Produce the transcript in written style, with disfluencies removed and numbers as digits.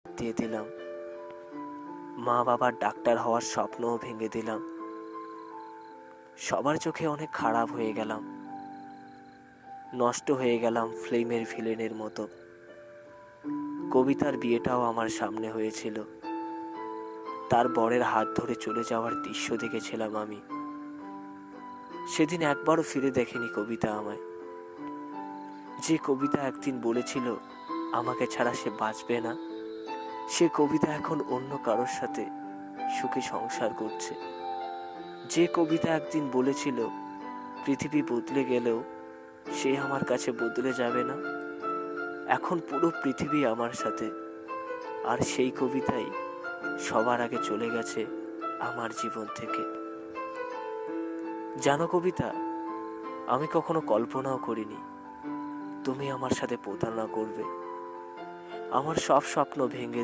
দিয়ে দিলাম। মা বাবার ডাক্তার হওয়ার স্বপ্নও ভেঙে দিলাম। সবার চোখে অনেক খারাপ হয়ে গেলাম, নষ্ট হয়ে গেলাম ফিল্মের ভিলেনের মতো। কবিতার বিয়েটাও আমার সামনে হয়েছিল, তার বরের হাত ধরে চলে যাওয়ার দৃশ্য দেখেছিলাম আমি। সেদিন একবারও ফিরে দেখেনি কবিতা আমায়। যে কবিতা একদিন বলেছিল আমাকে ছাড়া সে বাঁচবে না, সে কবিতা এখন অন্য কারোর সাথে সুখে সংসার করছে। যে কবিতা একদিন বলেছিল পৃথিবী বদলে গেলেও সে আমার কাছে বদলে যাবে না, এখন পুরো পৃথিবী আমার সাথে। আর সেই কবিতাই সবার আগে চলে গেছে আমার জীবন থেকে। জানো কবিতা, আমি কখনো কল্পনাও করিনি তুমি আমার সাথে প্রতারণা করবে। আমার সব স্বপ্ন ভেঙে